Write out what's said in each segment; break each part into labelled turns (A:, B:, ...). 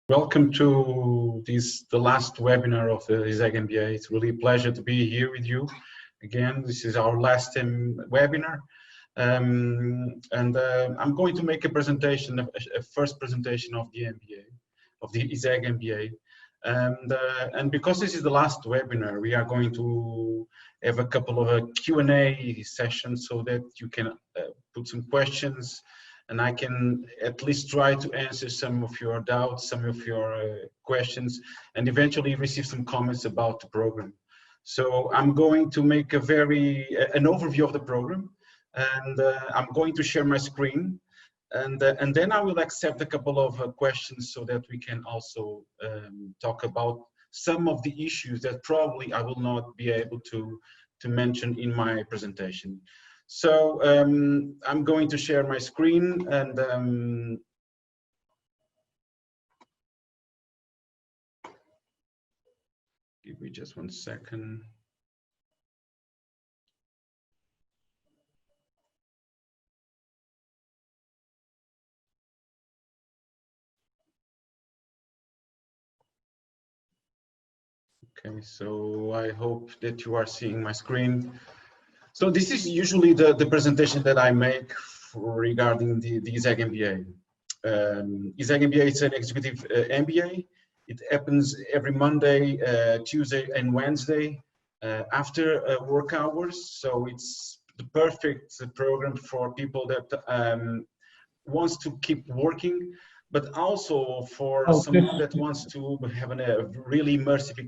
A: Welcome to the last webinar of the ISEG MBA. It's really a pleasure to be here with you. Again, this is our last webinar. I'm going to make a presentation, a first presentation of the MBA, of the ISEG MBA. And because this is the last webinar, we are going to have a couple of Q&A sessions so that you can put some questions and I can at least try to answer some of your doubts, some of your questions, and eventually receive some comments about the program. So I'm going to make an overview of the program, and I'm going to share my screen, and then I will accept a couple of questions so that we can also talk about some of the issues that probably I will not be able to mention in my presentation. So I'm going to share my screen and give me just 1 second. Okay, so I hope that you are seeing my screen. So this is usually the presentation that I make regarding the ISEG MBA. ISEG MBA is an executive MBA. It happens every Monday, Tuesday and Wednesday after work hours. So it's the perfect program for people that wants to keep working, but also for someone that wants to have a really immersive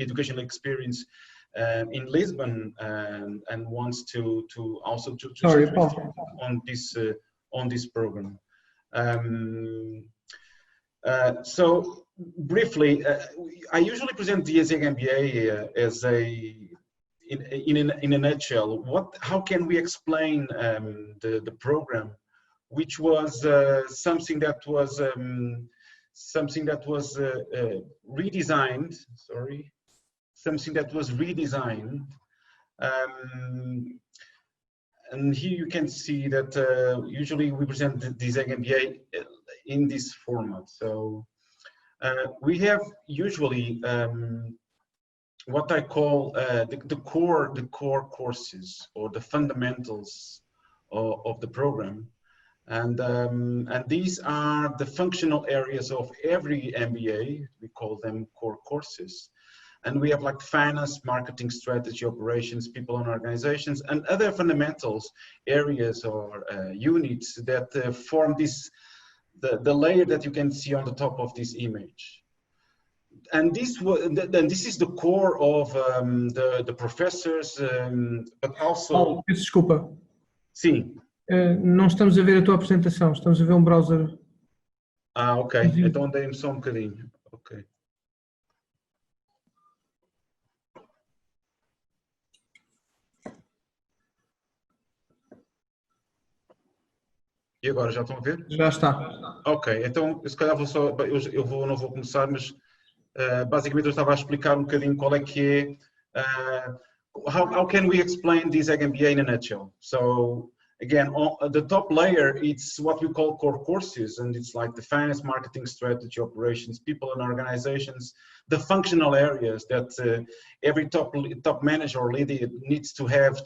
A: educational experience in Lisbon and wants to also on this program. So briefly, I usually present the ISEG MBA as in a nutshell. How can we explain the program, which was something that was redesigned. Sorry. Something that was redesigned, and here you can see that usually we present the ISEG MBA in this format. So we have usually what I call the core courses or the fundamentals of the program, and these are the functional areas of every MBA. We call them core courses. And we have like finance, marketing, strategy, operations, people and organizations, and other fundamentals areas or units that form the layer that you can see on the top of this image. And this is the core of the professors, but also.
B: Paulo, peço desculpa.
A: Sim.
B: Não estamos a ver a tua apresentação, estamos a ver um browser.
A: Ah, ok. Então dei-me só um bocadinho. Ok. E agora, já estão a ver?
B: Já está.
A: Ok, então se calhar não vou começar, mas basicamente eu estava a explicar um bocadinho qual é que é, how can we explain this ISEG MBA in a nutshell? So again, on the top layer, it's what we call core courses, and it's like the finance, marketing, strategy, operations, people and organizations, the functional areas that every top manager or leader needs to have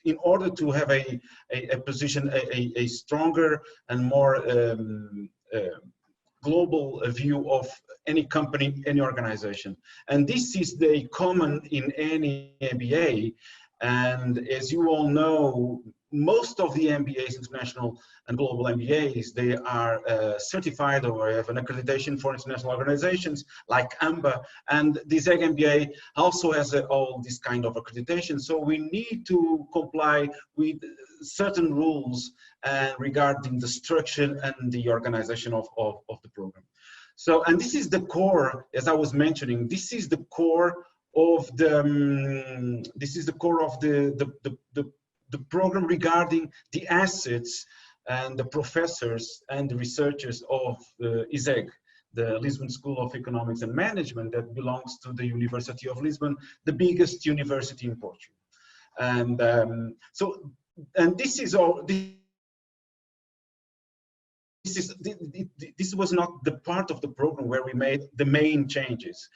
A: in order to have a position, a stronger and more global view of any company, any organization. And this is the common in any MBA. And as you all know, most of the MBAs, international and global MBAs, they are certified or have an accreditation for international organizations like AMBA, and the ISEG MBA also has all this kind of accreditation. So we need to comply with certain rules regarding the structure and the organization of the program. So, and this is the core, as I was mentioning, this is the core of the program regarding the assets and the professors and the researchers of ISEG, the Lisbon School of Economics and Management, that belongs to the University of Lisbon, the biggest university in Portugal. And this is all. This this was not the part of the program where we made the main changes.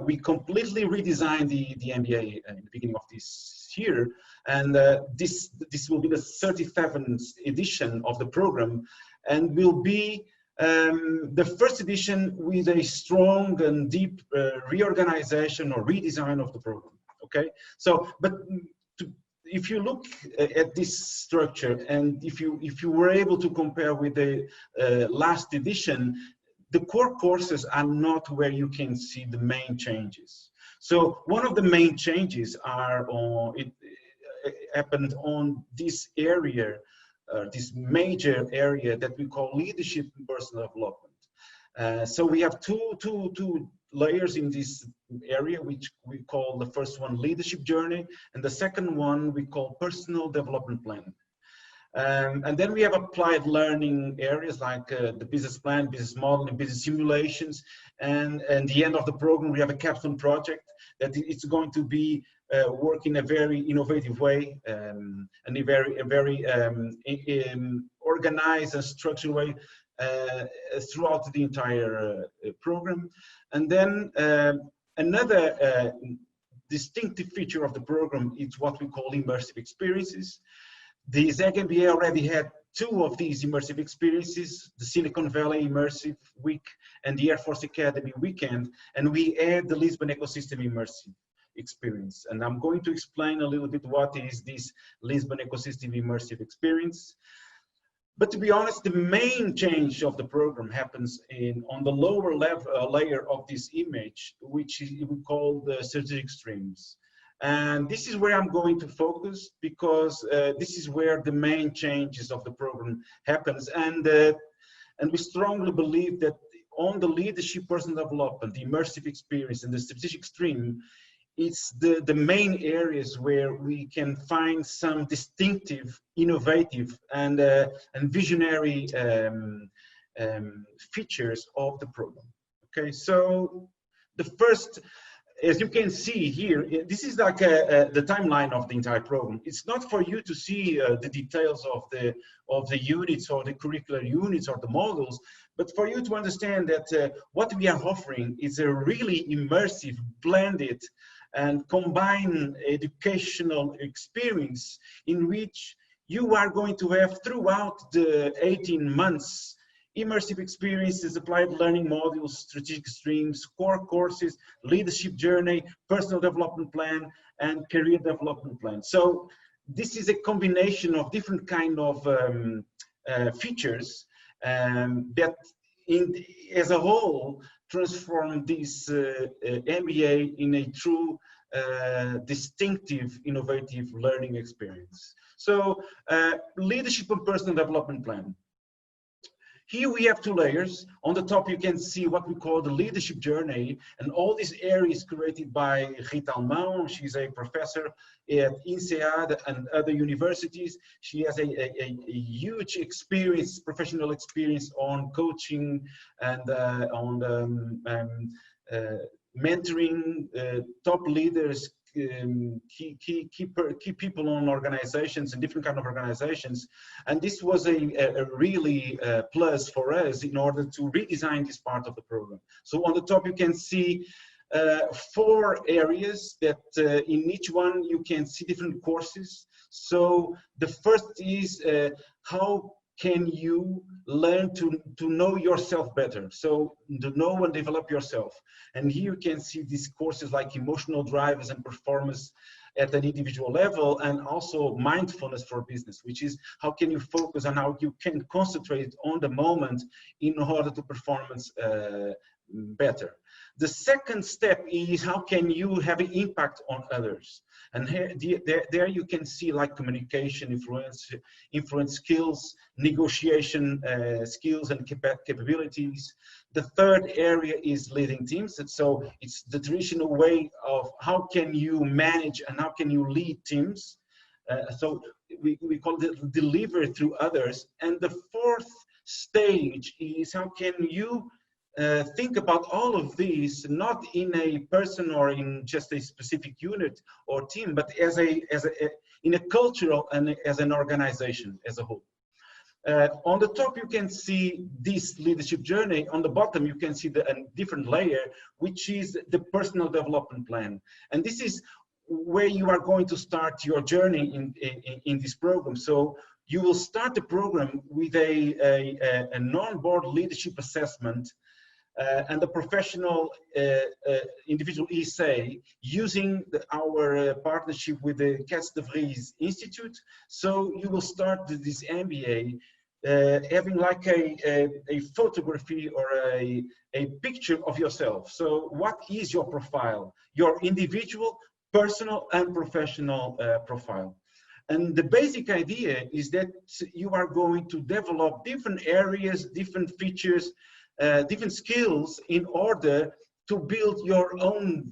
A: We completely redesigned the MBA in the beginning of this year, and this will be the 37th edition of the program, and will be the first edition with a strong and deep reorganization or redesign of the program. Okay, so if you look at this structure, and if you were able to compare with the last edition, the core courses are not where you can see the main changes. So one of the main changes are happened on this area, this major area that we call leadership and personal development. So we have two layers in this area, which we call the first one leadership journey, and the second one we call personal development plan. And then we have applied learning areas like the business plan, business model, and business simulations. And the end of the program, we have a capstone project that it's going to be work in a very innovative way, and a very organized and structured way throughout the entire program. And then another distinctive feature of the program is what we call immersive experiences. The SEG MBA already had two of these immersive experiences, the Silicon Valley Immersive Week and the Air Force Academy Weekend, and we add the Lisbon Ecosystem Immersive Experience. And I'm going to explain a little bit what is this Lisbon Ecosystem Immersive Experience. But to be honest, the main change of the program happens on the lower layer of this image, which we call the strategic streams. And this is where I'm going to focus, because this is where the main changes of the program happens. And we strongly believe that on the leadership, personal development, the immersive experience, and the strategic stream, it's the main areas where we can find some distinctive, innovative, and visionary features of the program. Okay, so the first, as you can see here, this is like the timeline of the entire program. It's not for you to see the details of the units or the curricular units or the modules, but for you to understand that what we are offering is a really immersive, blended, and combined educational experience in which you are going to have throughout the 18 months immersive experiences, applied learning modules, strategic streams, core courses, leadership journey, personal development plan, and career development plan. So this is a combination of different kind of features that as a whole transform this MBA in a true distinctive, innovative learning experience. So leadership and personal development plan. Here we have two layers. On the top, you can see what we call the leadership journey, and all these areas created by Rita Almão. She's a professor at INSEAD and other universities. She has a huge experience, professional experience on coaching and on mentoring top leaders, key people on organizations and different kind of organizations. And this was a really plus for us in order to redesign this part of the program. So on the top you can see 4 areas that in each one you can see different courses. So the first is how can you learn to know yourself better, so to know and develop yourself. And here you can see these courses like emotional drivers and performance at an individual level, and also mindfulness for business, which is how can you focus on how you can concentrate on the moment in order to performance better. The second step is how can you have an impact on others. And here, there you can see like communication, influence skills, negotiation skills and capabilities. The third area is leading teams. And so it's the traditional way of how can you manage and how can you lead teams. So we call it deliver through others. And the fourth stage is how can you think about all of these, not in a person or in just a specific unit or team, but in a cultural and as an organization as a whole. On the top, you can see this leadership journey. On the bottom, you can see a different layer, which is the personal development plan. And this is where you are going to start your journey in this program. So you will start the program with a non-board leadership assessment and the professional individual essay using our partnership with the Cats de Vries Institute. So you will start this MBA having like a photography or a picture of yourself. So what is your profile? Your individual, personal and professional profile. And the basic idea is that you are going to develop different areas, different features, different skills in order to build your own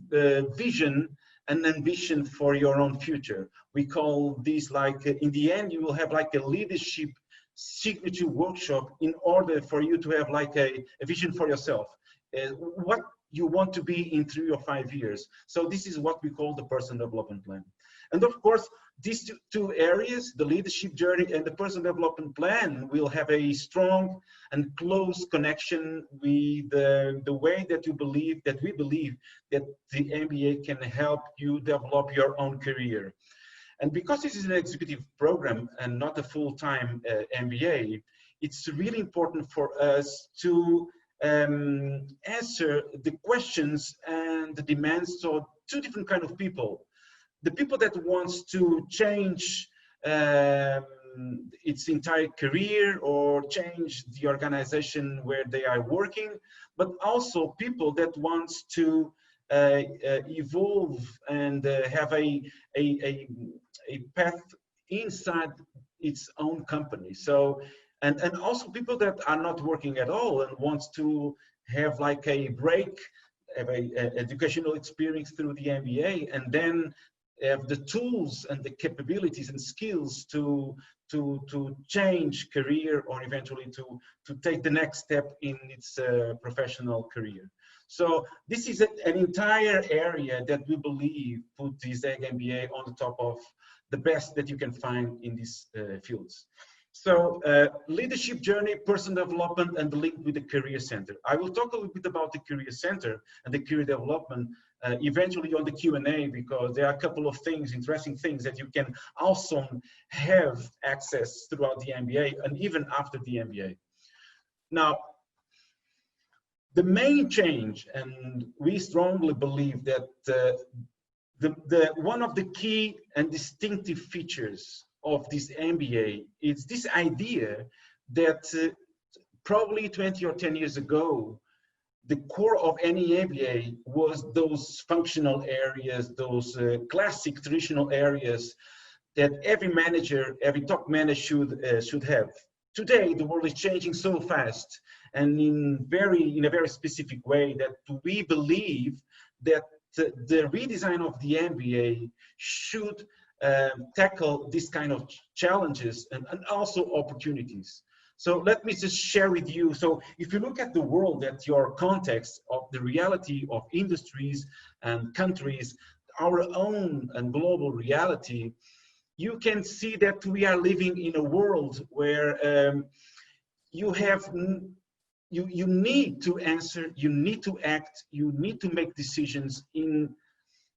A: vision and ambition for your own future. We call this like, in the end, you will have like a leadership signature workshop in order for you to have like a vision for yourself. What you want to be in 3 or 5 years. So this is what we call the personal development plan. And of course, these two areas, the leadership journey and the personal development plan, will have a strong and close connection with the way that we believe that the MBA can help you develop your own career. And because this is an executive program and not a full-time MBA, it's really important for us to answer the questions and the demands of two different kinds of people. The people that wants to change its entire career or change the organization where they are working, but also people that wants to evolve and have a path inside its own company. So, and also people that are not working at all and wants to have like a break, have a educational experience through the MBA, and then have the tools and the capabilities and skills to change career or eventually to take the next step in its professional career. So this is an entire area that we believe put the SEG MBA on the top of the best that you can find in these fields. So leadership journey, personal development, and the link with the career center. I will talk a little bit about the career center and the career development eventually on the Q&A, because there are a couple of things, interesting things that you can also have access throughout the MBA and even after the MBA. Now, the main change, and we strongly believe that one of the key and distinctive features of this MBA is this idea that probably 20 or 10 years ago, the core of any MBA was those functional areas, those classic traditional areas that every manager, every top manager should have. Today, the world is changing so fast and in a very specific way that we believe that the redesign of the MBA should tackle this kind of challenges and also opportunities. So let me just share with you. So if you look at the world, at your context of the reality of industries and countries, our own and global reality, you can see that we are living in a world where you need to answer, you need to act, you need to make decisions in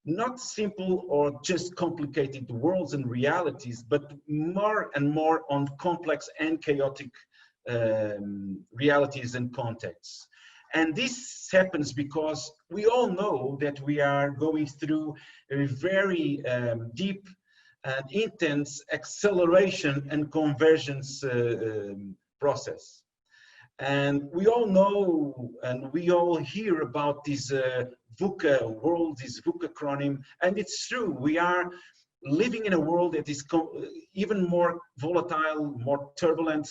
A: not simple or just complicated worlds and realities, but more and more on complex and chaotic realities and contexts. And this happens because we all know that we are going through a very deep and intense acceleration and convergence process. And we all know and we all hear about this VUCA world, this VUCA acronym, and it's true. We are living in a world that is even more volatile, more turbulent,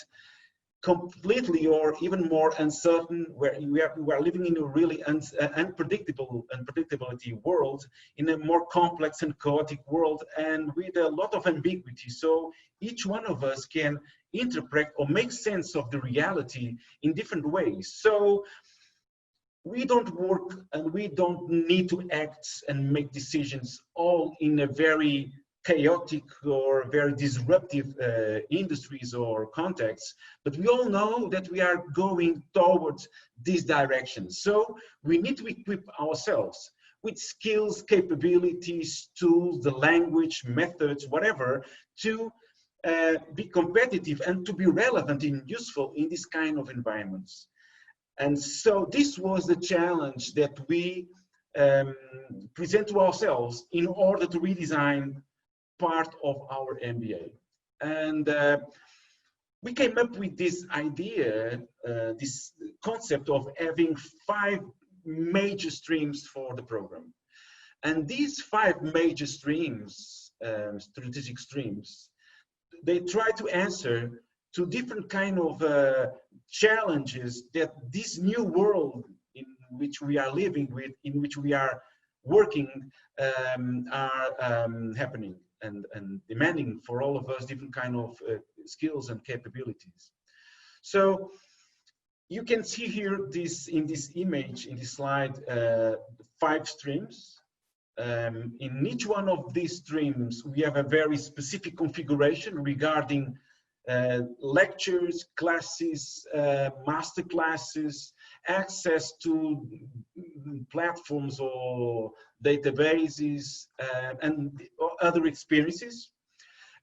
A: completely or even more uncertain, where we are living in a really unpredictability world, in a more complex and chaotic world, and with a lot of ambiguity. So each one of us can interpret or make sense of the reality in different ways. So we don't work and we don't need to act and make decisions all in a very chaotic or very disruptive industries or contexts, but we all know that we are going towards this direction. So we need to equip ourselves with skills, capabilities, tools, the language, methods, whatever, to be competitive and to be relevant and useful in this kind of environments. And so this was the challenge that we present to ourselves in order to redesign part of our MBA. And we came up with this idea, this concept of having 5 major streams for the program. And these 5 major streams, strategic streams, they try to answer to different kind of challenges that this new world in which we are living with, in which we are working, are happening and demanding for all of us different kind of skills and capabilities. So you can see here this in this image, in this slide, 5 streams. In each one of these streams, we have a very specific configuration regarding lectures, classes, master classes, access to platforms or databases, and other experiences.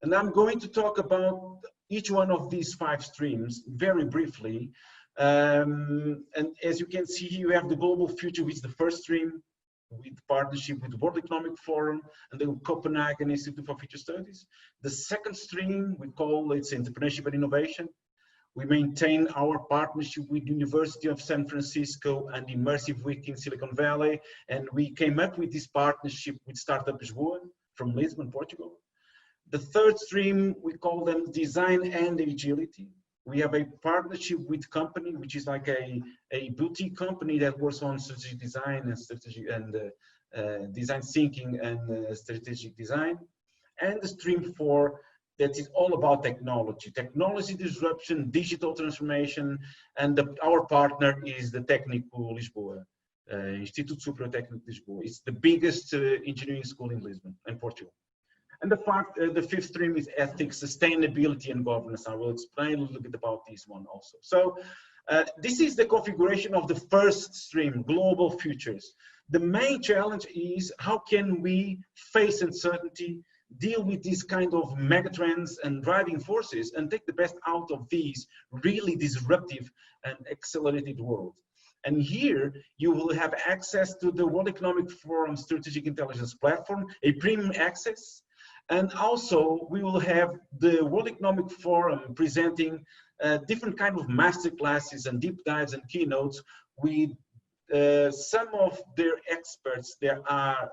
A: And I'm going to talk about each one of these 5 streams very briefly. And as you can see, you have the global future, which is the first stream, with partnership with the World Economic Forum and the Copenhagen Institute for Future Studies. The second stream, we call it Entrepreneurship and Innovation. We maintain our partnership with University of San Francisco and Immersive Week in Silicon Valley. And we came up with this partnership with Startup Lisboa from Lisbon, Portugal. The third stream, we call them Design and Agility. We have a partnership with company, which is like a boutique company that works on strategic design and strategic and design thinking and strategic design. And the stream 4, that is all about technology, technology disruption, digital transformation, and our partner is the Técnico Lisboa, Instituto Superior Técnico Lisboa. It's the biggest engineering school in Lisbon and Portugal. And the 5th stream is ethics, sustainability, and governance. I will explain a little bit about this one also. So this is the configuration of the first stream, global futures. The main challenge is how can we face uncertainty, deal with these kind of megatrends and driving forces, and take the best out of these really disruptive and accelerated world. And here you will have access to the World Economic Forum Strategic Intelligence Platform, a premium access. And also we will have the World Economic Forum presenting different kind of master classes and deep dives and keynotes with some of their experts that are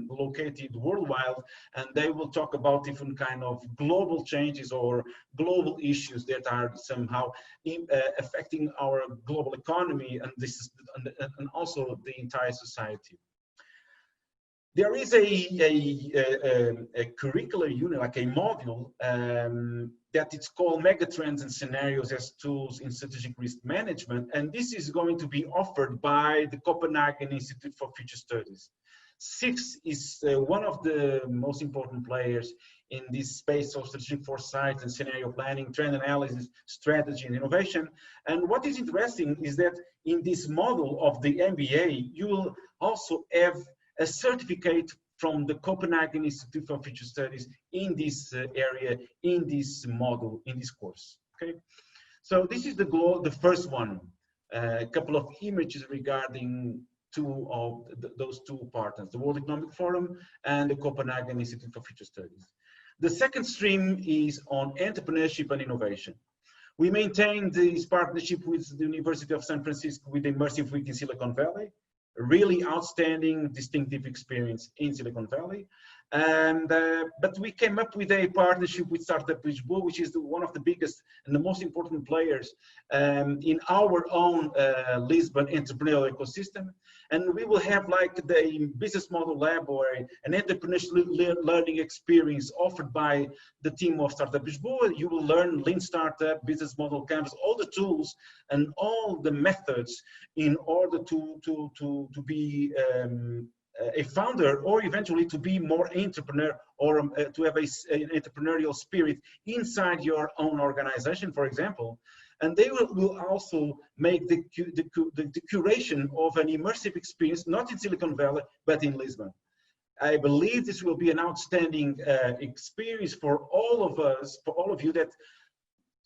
A: located worldwide, and they will talk about different kind of global changes or global issues that are somehow affecting our global economy and and also the entire society. There is a curricular unit, like a module, that it's called Megatrends and Scenarios as Tools in Strategic Risk Management. And this is going to be offered by the Copenhagen Institute for Future Studies. SIX is one of the most important players in this space of strategic foresight and scenario planning, trend analysis, strategy, and innovation. And what is interesting is that in this model of the MBA, you will also have a certificate from the Copenhagen Institute for Future Studies in this area, in this model, in this course. Okay, so this is the first one. A couple of images regarding those 2 partners, the World Economic Forum and the Copenhagen Institute for Future Studies. The second stream is on entrepreneurship and innovation. We maintain this partnership with the University of San Francisco with the Immersive Week in Silicon Valley. A really outstanding, distinctive experience in Silicon Valley. And but we came up with a partnership with Startup Lisboa, which is one of the biggest and the most important players in our own Lisbon entrepreneurial ecosystem. And we will have like the business model lab or an entrepreneurial learning experience offered by the team of Startup Lisboa. You will learn Lean Startup, business model canvas, all the tools and all the methods in order to be a founder, or eventually to be more entrepreneur, or to have an entrepreneurial spirit inside your own organization, for example. And they will also make the curation of an immersive experience, not in Silicon Valley, but in Lisbon. I believe this will be an outstanding experience for all of us, for all of you, that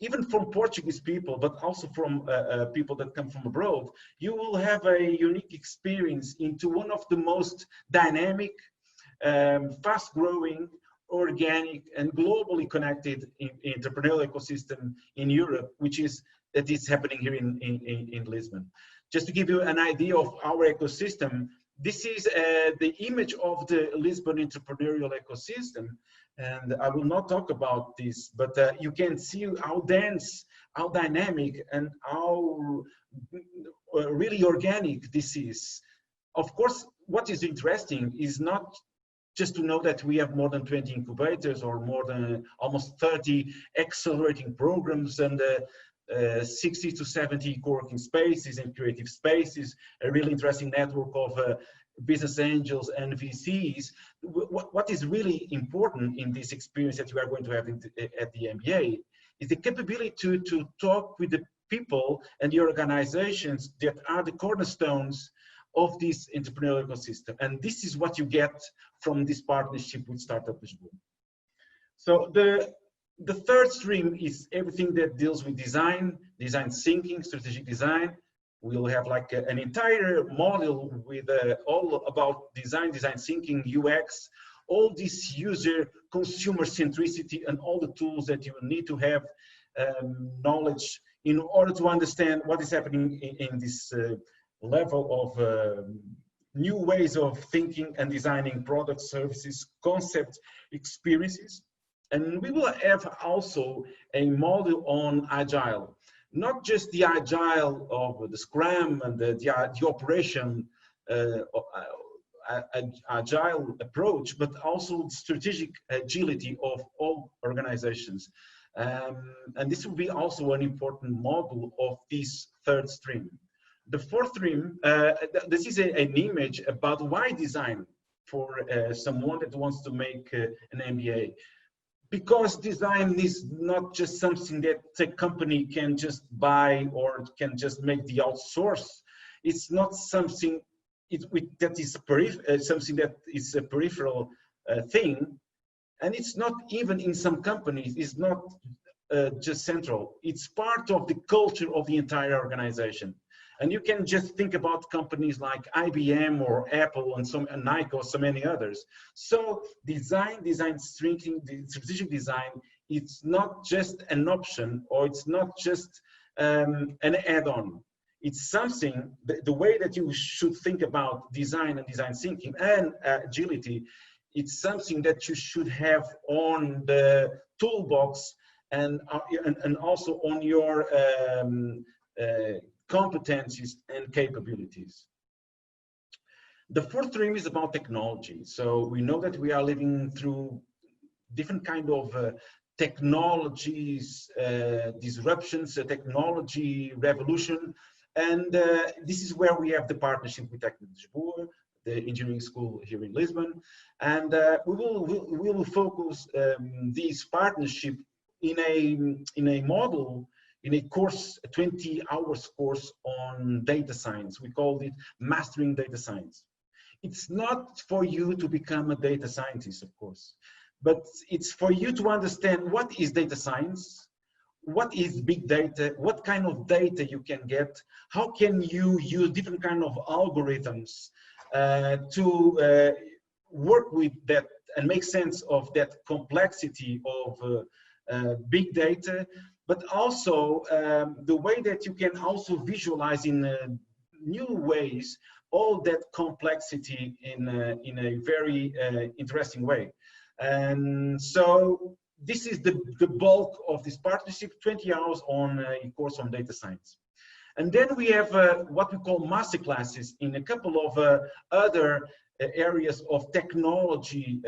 A: even from Portuguese people, but also from people that come from abroad, you will have a unique experience into one of the most dynamic, fast-growing, organic, and globally connected entrepreneurial ecosystem in Europe, that is happening here in Lisbon. Just to give you an idea of our ecosystem, this is the image of the Lisbon entrepreneurial ecosystem. And I will not talk about this, but you can see how dense, how dynamic, and how really organic this is. Of course, what is interesting is not just to know that we have more than 20 incubators, or more than almost 30 accelerating programs, and 60 to 70 co-working spaces and creative spaces, a really interesting network of business angels and VCs. What is really important in this experience that you are going to have at the MBA is the capability to talk with the people and the organizations that are the cornerstones of this entrepreneurial ecosystem. And this is what you get from this partnership with Startup Lisboa. So the third stream is everything that deals with design thinking, strategic design. We'll have like an entire module with all about design thinking, UX, all this user consumer centricity, and all the tools that you need to have knowledge in order to understand what is happening in this level of new ways of thinking and designing products, services, concepts, experiences. And we will have also a module on Agile. Not just the Agile of the Scrum and the operation Agile approach, but also the strategic agility of all organizations. And this will be also an important module of this third stream. The fourth stream, this is an image about why design for someone that wants to make an MBA. Because design is not just something that a company can just buy or can just make the outsource. It's not something that is something that is a peripheral thing, and it's not even in some companies. It's not just central. It's part of the culture of the entire organization. And you can just think about companies like IBM or Apple and Nike or so many others. So design thinking, the strategic design, it's not just an option, or it's not just an add-on. It's something, the way that you should think about design and design thinking and agility, it's something that you should have on the toolbox and also on your competencies and capabilities. The fourth stream is about technology. So we know that we are living through different kind of technologies, disruptions, technology revolution. And this is where we have the partnership with Startup Lisboa, the engineering school here in Lisbon. And we will focus this partnership in a model, in a course, a 20 hours course on data science. We called it Mastering Data Science. It's not for you to become a data scientist, of course, but it's for you to understand what is data science, what is big data, what kind of data you can get, how can you use different kind of algorithms to work with that and make sense of that complexity of big data, but also the way that you can also visualize in new ways all that complexity in a very interesting way. And so this is the bulk of this partnership, 20 hours on a course on data science. And then we have what we call masterclasses in a couple of other areas of technology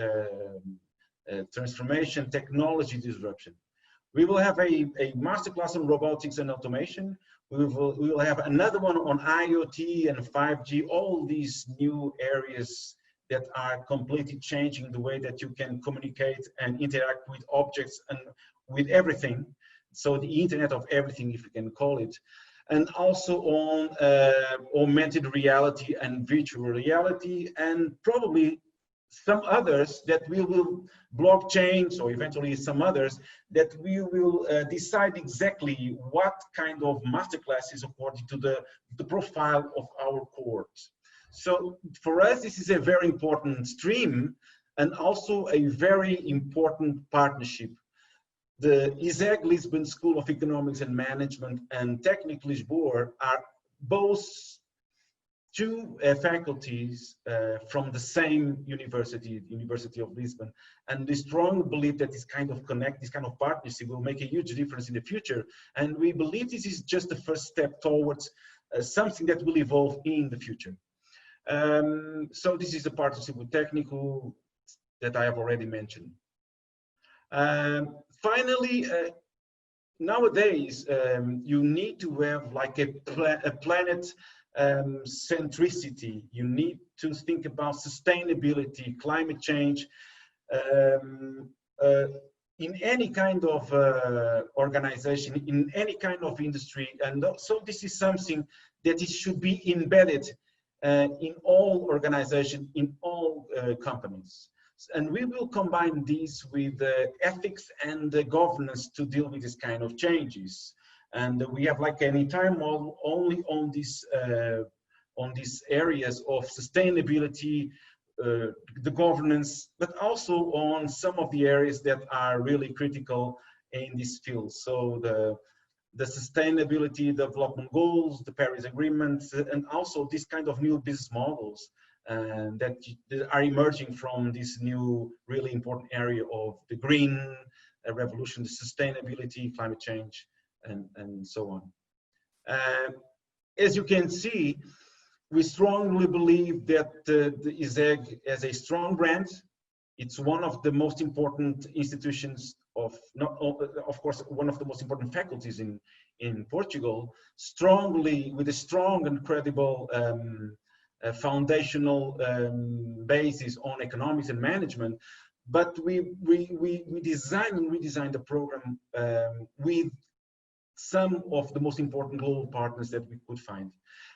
A: transformation, technology disruption. We will have a masterclass on robotics and automation. We will have another one on IoT and 5G, all these new areas that are completely changing the way that you can communicate and interact with objects and with everything. So the Internet of Everything, if you can call it. And also on augmented reality and virtual reality, and probably some others that we will blockchains, or eventually some others that we will decide exactly what kind of masterclasses according to the profile of our course. So for us, this is a very important stream and also a very important partnership. The ISEG Lisbon School of Economics and Management and Technical Lisboa are both two faculties from the same university, the University of Lisbon, and we strongly believe that this kind of partnership will make a huge difference in the future. And we believe this is just the first step towards something that will evolve in the future. So this is a partnership with Technical that I have already mentioned. Finally, nowadays, you need to have like a planet centricity. You need to think about sustainability, climate change, in any kind of organization, in any kind of industry. And so this is something that it should be embedded in all organizations, in all companies. And we will combine these with ethics and governance to deal with this kind of changes. And we have like an entire model only on these areas of sustainability, the governance, but also on some of the areas that are really critical in this field. So the sustainability development goals, the Paris Agreement, and also this kind of new business models that are emerging from this new really important area of the green revolution, the sustainability, climate change, and so on. As you can see, we strongly believe that the ISEG has a strong brand. It's one of the most important institutions of course, one of the most important faculties in Portugal, with a strong and credible foundational basis on economics and management. But we redesigned the program with some of the most important global partners that we could find.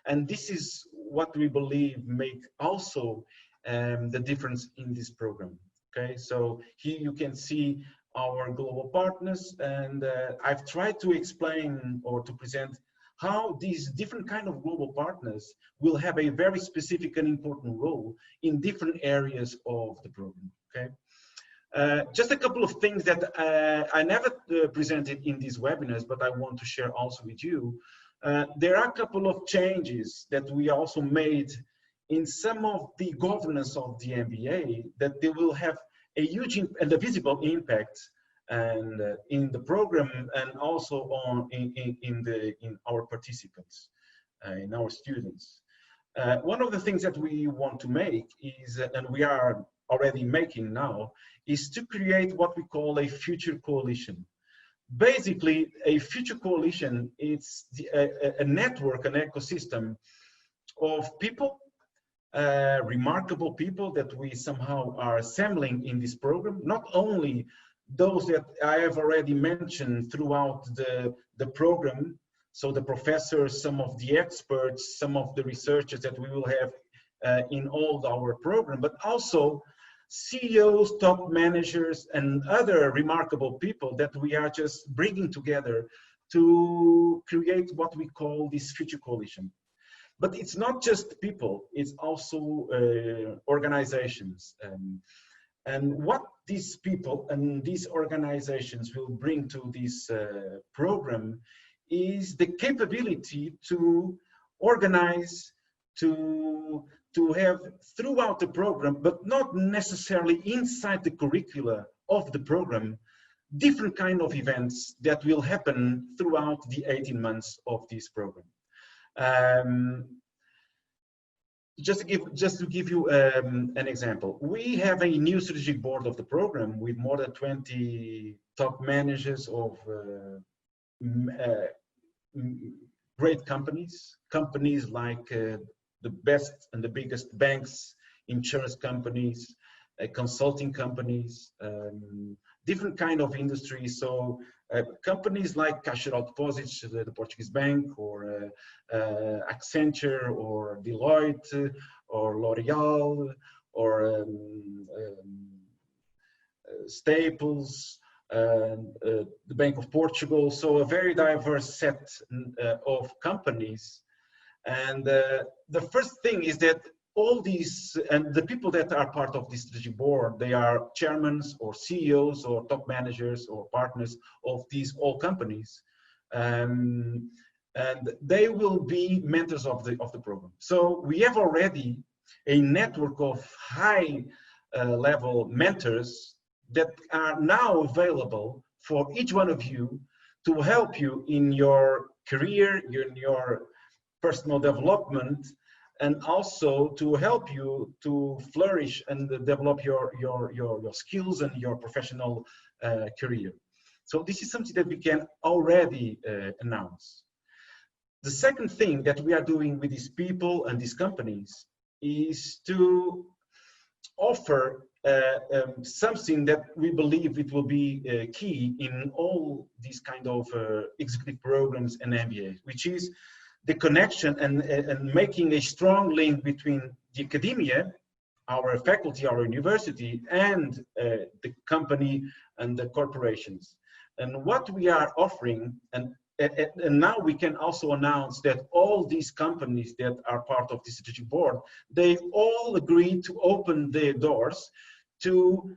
A: And this is what we believe make also the difference in this program. Okay, so here you can see our global partners, and I've tried to explain or to present how these different kind of global partners will have a very specific and important role in different areas of the program. Okay. Just a couple of things that I never presented in these webinars, but I want to share also with you. There are a couple of changes that we also made in some of the governance of the MBA that they will have a huge and a visible impact and in the program and also in our participants, in our students. One of the things that we want to make is, and we are already making now, is to create what we call a future coalition. Basically, a future coalition is a network, an ecosystem of people, remarkable people that we somehow are assembling in this program, not only those that I have already mentioned throughout the program, so the professors, some of the experts, some of the researchers that we will have in all our program, but also CEOs, top managers, and other remarkable people that we are just bringing together to create what we call this future coalition. But it's not just people, it's also organizations. And what these people and these organizations will bring to this program is the capability to organize, to have throughout the program, but not necessarily inside the curricula of the program, different kind of events that will happen throughout the 18 months of this program. Just to give you an example, we have a new strategic board of the program with more than 20 top managers of great companies like the best and the biggest banks insurance companies, consulting companies, different kind of industries. So companies like Caixa de Deposits, the Portuguese bank, or Accenture, or Deloitte, or L'Oreal, or Staples, the Bank of Portugal. So a very diverse set of companies. And the first thing is that all these, and the people that are part of this strategic board, they are chairmen or CEOs or top managers or partners of these all companies. And they will be mentors of the program. So we have already a network of high level mentors that are now available for each one of you to help you in your career, in your personal development, and also to help you to flourish and develop your skills and your professional career. So this is something that we can already announce. The second thing that we are doing with these people and these companies is to offer something that we believe it will be key in all these kind of executive programs and MBAs, which is the connection and making a strong link between the academia, our faculty, our university, and the company and the corporations. And what we are offering, and now we can also announce that all these companies that are part of the strategic board, they all agreed to open their doors to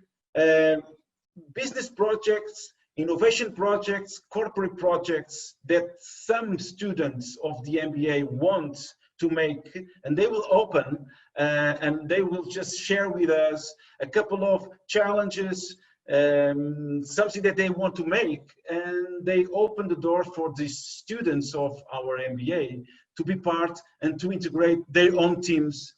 A: business projects, innovation projects, corporate projects that some students of the MBA want to make, and they will open and they will just share with us a couple of challenges, something that they want to make, and they open the door for the students of our MBA to be part and to integrate their own teams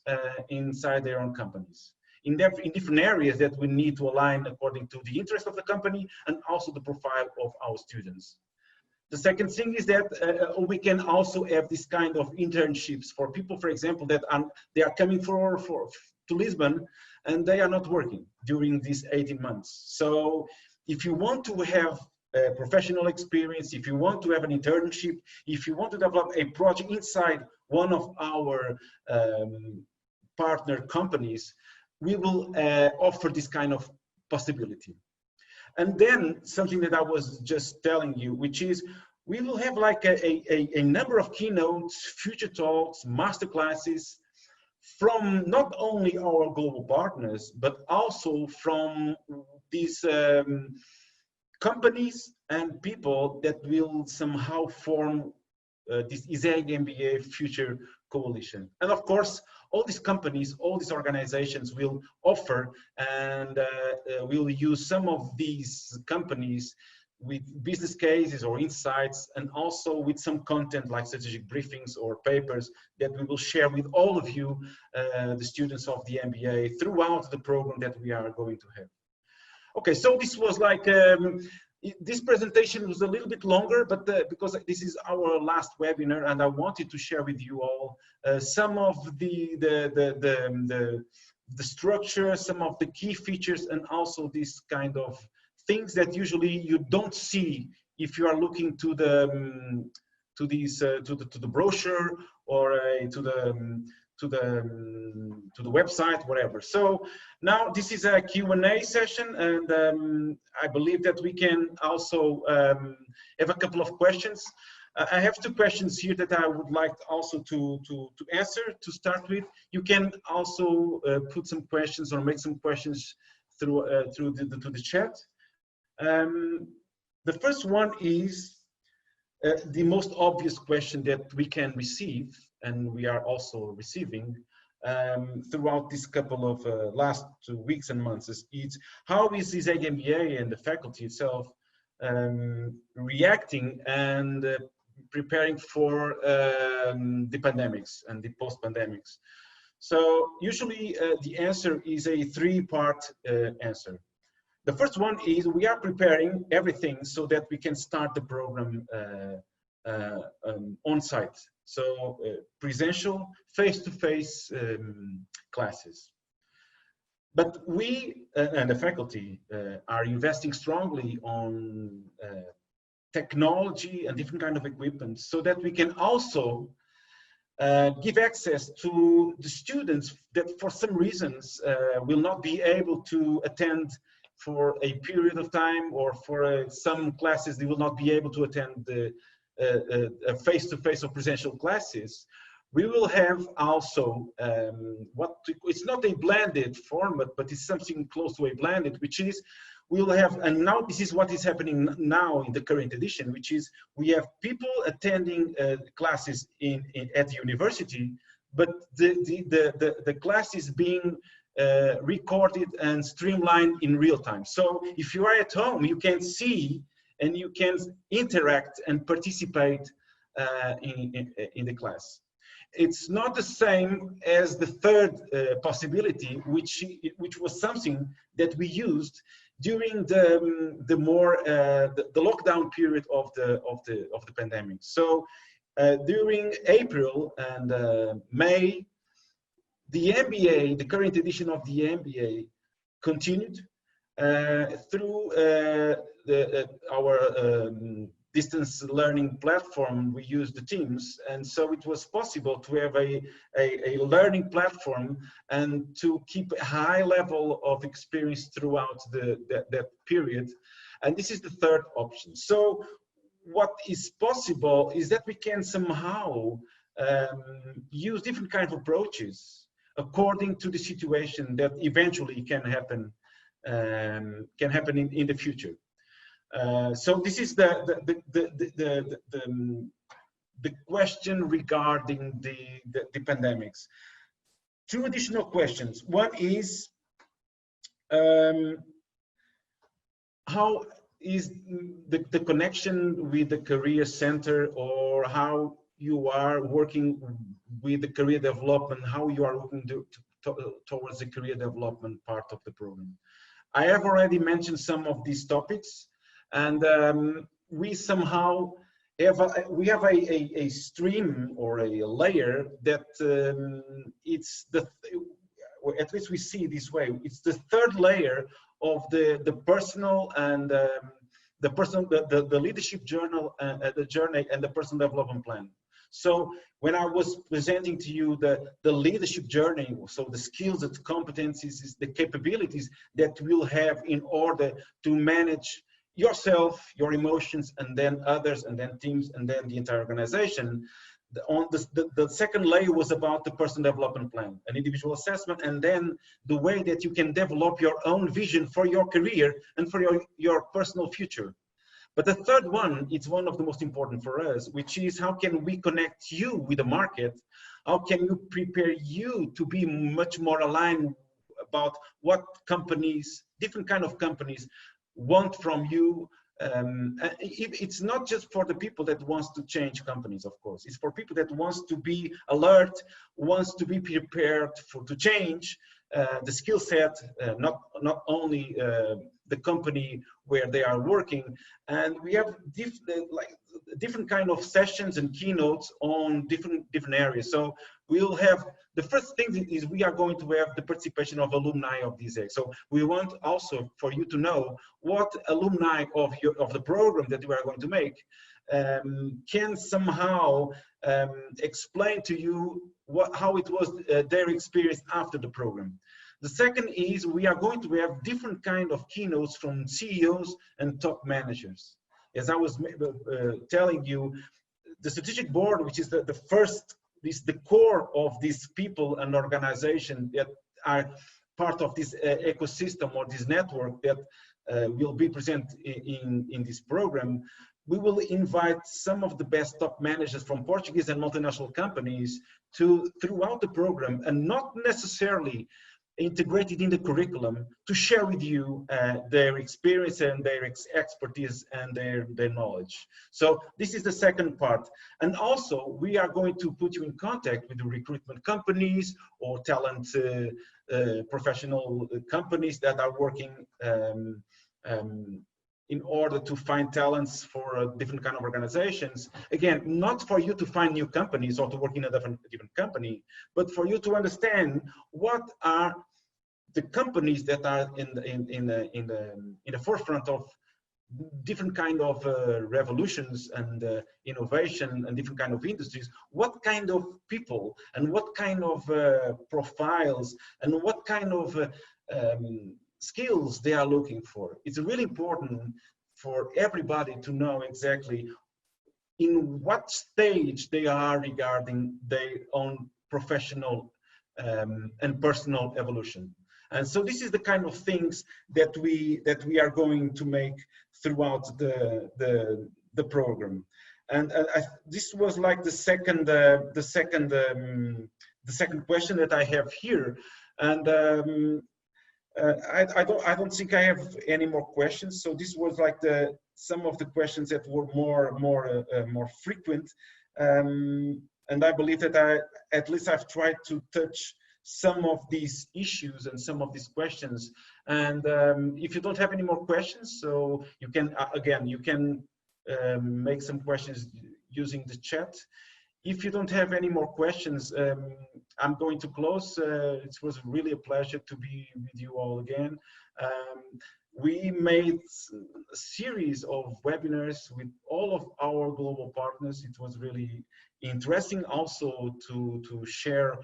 A: inside their own companies in different areas that we need to align according to the interest of the company and also the profile of our students. The second thing is that we can also have this kind of internships for people, for example, that they are coming to Lisbon and they are not working during these 18 months. So if you want to have a professional experience, if you want to have an internship, if you want to develop a project inside one of our partner companies, we will offer this kind of possibility. And then something that I was just telling you, which is we will have like a number of keynotes, future talks, masterclasses from not only our global partners, but also from these companies and people that will somehow form this ISEG MBA future coalition. And of course, all these companies, all these organizations will offer and will use some of these companies with business cases or insights, and also with some content like strategic briefings or papers that we will share with all of you, the students of the MBA, throughout the program that we are going to have. Okay, so this was like, this presentation was a little bit longer, but because this is our last webinar, and I wanted to share with you all some of the structure, some of the key features, and also this kind of things that usually you don't see if you are looking to the brochure or to the website, whatever. So now this is a Q&A session, and I believe that we can also have a couple of questions. I have two questions here that I would like also to answer to start with. You can also put some questions or make some questions through the chat. The first one is the most obvious question that we can receive, and we are also receiving throughout this couple of last 2 weeks and months, is how is ISEG MBA and the faculty itself reacting and preparing for the pandemics and the post-pandemics. So usually the answer is a three-part answer. The first one is we are preparing everything so that we can start the program on site. So presential, face-to-face classes. But we and the faculty are investing strongly on technology and different kind of equipment so that we can also give access to the students that for some reasons will not be able to attend for a period of time, or for some classes they will not be able to attend the face-to-face or presential classes. We will have also it's not a blended format, but it's something close to a blended, which is we'll have, and now this is what is happening now in the current edition, which is we have people attending classes at the university, but the class is being recorded and streamlined in real time. So if you are at home, you can see and you can interact and participate in the class. It's not the same as the third possibility, which was something that we used during the lockdown period of the pandemic. So during April and May, the MBA, the current edition of the MBA, continued through our distance learning platform. We used the Teams, and so it was possible to have a learning platform and to keep a high level of experience throughout that period. And this is the third option. So what is possible is that we can somehow use different kinds of approaches according to the situation that eventually can happen in the future. So this is the question regarding the pandemics. Two additional questions. One is how is the connection with the career center, or how you are working with the career development, how you are looking towards the career development part of the program. I have already mentioned some of these topics, and we somehow have a stream or a layer that it's at least we see this way. It's the third layer of the personal and the leadership journal, the journey, and the personal development plan. So when I was presenting to you the leadership journey, so the skills, the competencies, the capabilities that we'll have in order to manage yourself, your emotions, and then others, and then teams, and then the entire organization. The second layer was about the personal development plan, an individual assessment, and then the way that you can develop your own vision for your career and for your personal future. But the third one, it's one of the most important for us, which is how can we connect you with the market? How can you prepare you to be much more aligned about what companies, different kind of companies, want from you? It's not just for the people that wants to change companies, of course. It's for people that wants to be alert, wants to be prepared to change the skill set, not only the company where they are working. And we have different kind of sessions and keynotes on different areas. So we'll have, the first thing is we are going to have the participation of alumni of ISEG. So we want also for you to know what alumni of the program that we are going to make can somehow explain to you how it was their experience after the program. The second is we are going to have different kind of keynotes from CEOs and top managers. As I was telling you, the strategic board, which is the first, is the core of these people and organizations that are part of this ecosystem or this network that will be present in this program. We will invite some of the best top managers from Portuguese and multinational companies throughout the program, and not necessarily integrated in the curriculum, to share with you their experience and their expertise and their knowledge. So this is the second part. And also we are going to put you in contact with the recruitment companies or talent professional companies that are working in order to find talents for different kind of organizations. Again, not for you to find new companies or to work in a different company, but for you to understand what are the companies that are in the forefront of different kind of revolutions and innovation and different kind of industries, what kind of people and what kind of profiles and what kind of skills they are looking for. It's really important for everybody to know exactly in what stage they are regarding their own professional and personal evolution. And so this is the kind of things that we are going to make throughout the program. And this was like the second question that I have here. And I don't think I have any more questions. So this was like some of the questions that were more frequent. And I believe that at least I've tried to touch some of these issues and some of these questions. And if you don't have any more questions, so you can, again, you can make some questions using the chat. If you don't have any more questions, I'm going to close. It was really a pleasure to be with you all again. We made a series of webinars with all of our global partners. It was really interesting also to share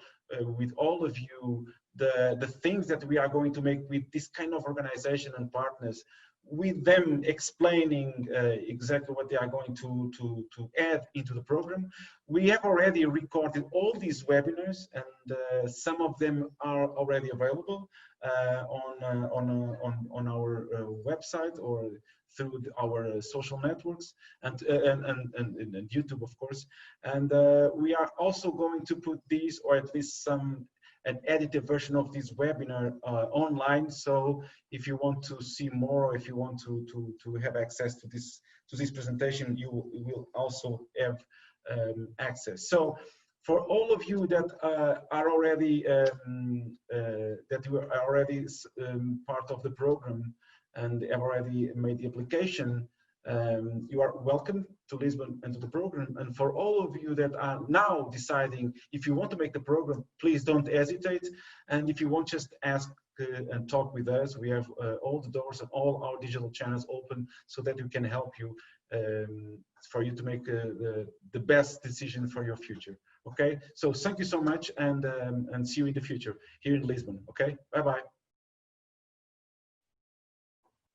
A: with all of you the things that we are going to make with this kind of organization and partners, with them explaining exactly what they are going to add into the program. We have already recorded all these webinars, and some of them are already available on our website or through our social networks and YouTube, of course. And we are also going to put these, or at least an edited version of this webinar online. So if you want to see more, or if you want to have access to this presentation, you will also have access. So for all of you that are already part of the program and have already made the application, you are welcome to Lisbon and to the program. And for all of you that are now deciding if you want to make the program, please don't hesitate. And if you want, just ask and talk with us. We have all the doors and all our digital channels open so that we can help you for you to make the best decision for your future. Okay, so thank you so much, and see you in the future here in Lisbon. Okay, bye bye.